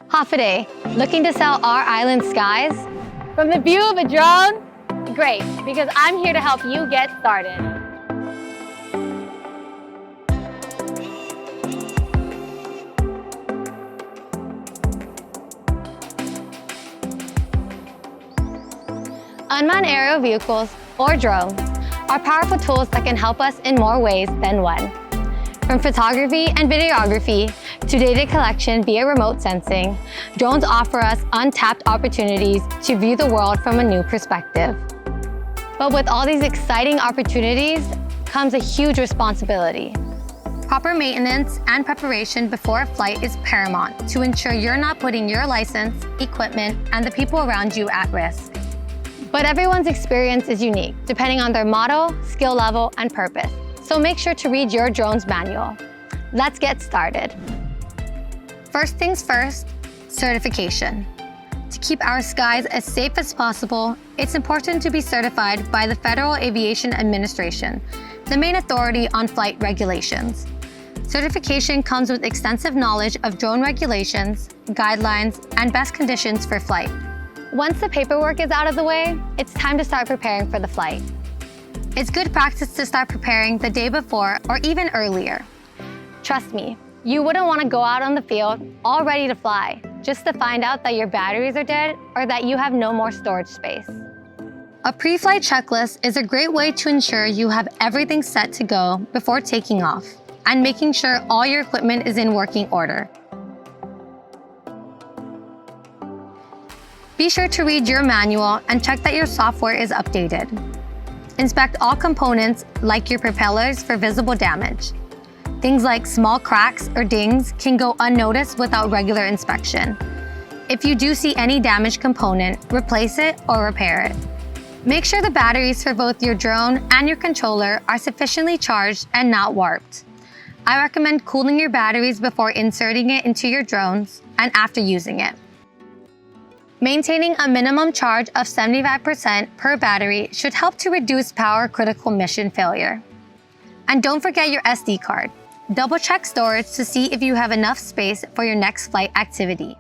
Hafa, looking to sell our island skies? From the view of a drone? Great, because I'm here to help you get started. Unmanned aerial vehicles, or drones, are powerful tools that can help us in more ways than one. From photography and videography to data collection via remote sensing, drones offer us untapped opportunities to view the world from a new perspective. But with all these exciting opportunities comes a huge responsibility. Proper maintenance and preparation before a flight is paramount to ensure you're not putting your license, equipment, and the people around you at risk. But everyone's experience is unique, depending on their model, skill level, and purpose. So make sure to read your drone's manual. Let's get started. First things first, certification. To keep our skies as safe as possible, it's important to be certified by the Federal Aviation Administration, the main authority on flight regulations. Certification comes with extensive knowledge of drone regulations, guidelines, and best conditions for flight. Once the paperwork is out of the way, it's time to start preparing for the flight. It's good practice to start preparing the day before or even earlier. Trust me, you wouldn't want to go out on the field all ready to fly, just to find out that your batteries are dead or that you have no more storage space. A pre-flight checklist is a great way to ensure you have everything set to go before taking off and making sure all your equipment is in working order. Be sure to read your manual and check that your software is updated. Inspect all components like your propellers for visible damage. Things like small cracks or dings can go unnoticed without regular inspection. If you do see any damaged component, replace it or repair it. Make sure the batteries for both your drone and your controller are sufficiently charged and not warped. I recommend cooling your batteries before inserting it into your drones and after using it. Maintaining a minimum charge of 75% per battery should help to reduce power-critical mission failure. And don't forget your SD card. Double-check storage to see if you have enough space for your next flight activity.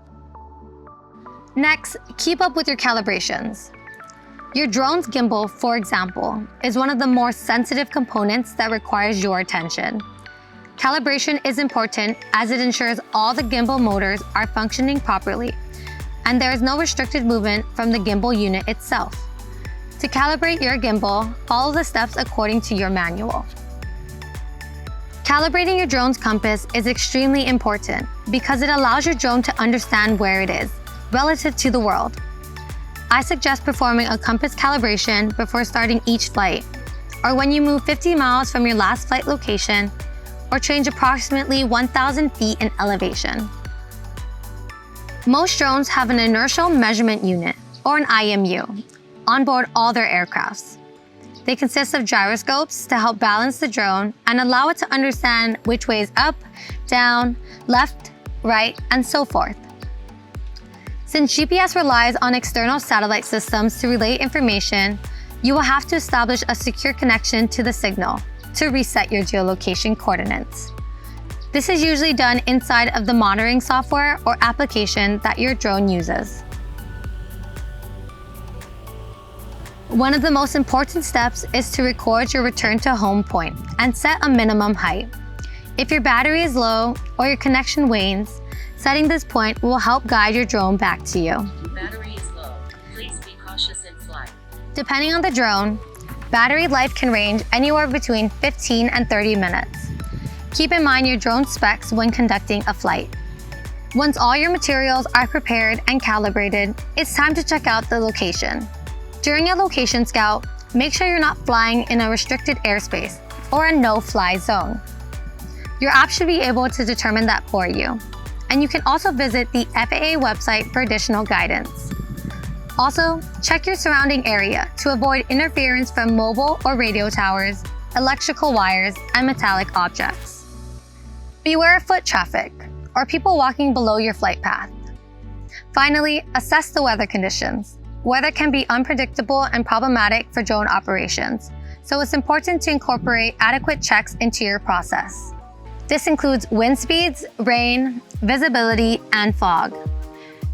Next, keep up with your calibrations. Your drone's gimbal, for example, is one of the more sensitive components that requires your attention. Calibration is important as it ensures all the gimbal motors are functioning properly, and there is no restricted movement from the gimbal unit itself. To calibrate your gimbal, follow the steps according to your manual. Calibrating your drone's compass is extremely important because it allows your drone to understand where it is relative to the world. I suggest performing a compass calibration before starting each flight, or when you move 50 miles from your last flight location, or change approximately 1,000 feet in elevation. Most drones have an inertial measurement unit, or an IMU, on board all their aircrafts. They consist of gyroscopes to help balance the drone and allow it to understand which way is up, down, left, right, and so forth. Since GPS relies on external satellite systems to relay information, you will have to establish a secure connection to the signal to reset your geolocation coordinates. This is usually done inside of the monitoring software or application that your drone uses. One of the most important steps is to record your return to home point and set a minimum height. If your battery is low or your connection wanes, setting this point will help guide your drone back to you. Battery is low. Please be cautious in flight. Depending on the drone, battery life can range anywhere between 15 and 30 minutes. Keep in mind your drone specs when conducting a flight. Once all your materials are prepared and calibrated, it's time to check out the location. During a location scout, make sure you're not flying in a restricted airspace or a no-fly zone. Your app should be able to determine that for you. And you can also visit the FAA website for additional guidance. Also, check your surrounding area to avoid interference from mobile or radio towers, electrical wires, and metallic objects. Beware of foot traffic or people walking below your flight path. Finally, assess the weather conditions. Weather can be unpredictable and problematic for drone operations, so it's important to incorporate adequate checks into your process. This includes wind speeds, rain, visibility, and fog.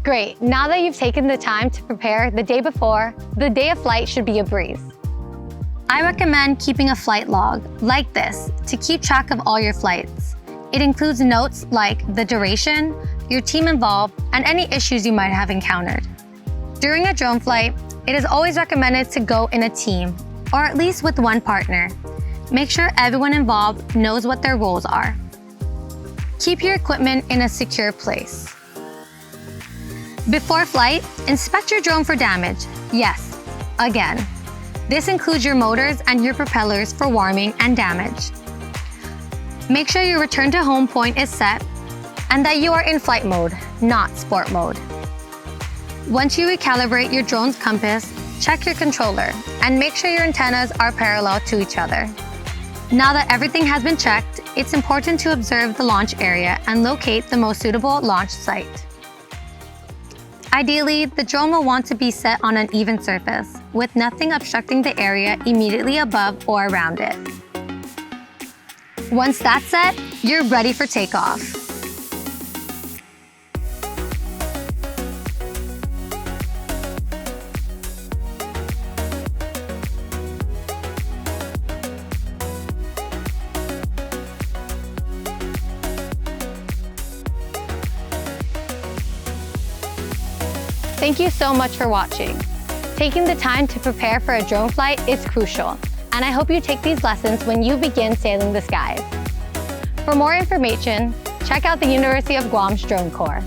Great, now that you've taken the time to prepare the day before, the day of flight should be a breeze. I recommend keeping a flight log, like this, to keep track of all your flights. It includes notes like the duration, your team involved, and any issues you might have encountered. During a drone flight, it is always recommended to go in a team, or at least with one partner. Make sure everyone involved knows what their roles are. Keep your equipment in a secure place. Before flight, inspect your drone for damage. Yes, again. This includes your motors and your propellers for warming and damage. Make sure your return to home point is set and that you are in flight mode, not sport mode. Once you recalibrate your drone's compass, check your controller and make sure your antennas are parallel to each other. Now that everything has been checked, it's important to observe the launch area and locate the most suitable launch site. Ideally, the drone will want to be set on an even surface, with nothing obstructing the area immediately above or around it. Once that's set, you're ready for takeoff. Thank you so much for watching. Taking the time to prepare for a drone flight is crucial, and I hope you take these lessons when you begin sailing the skies. For more information, check out the University of Guam's Drone Corps.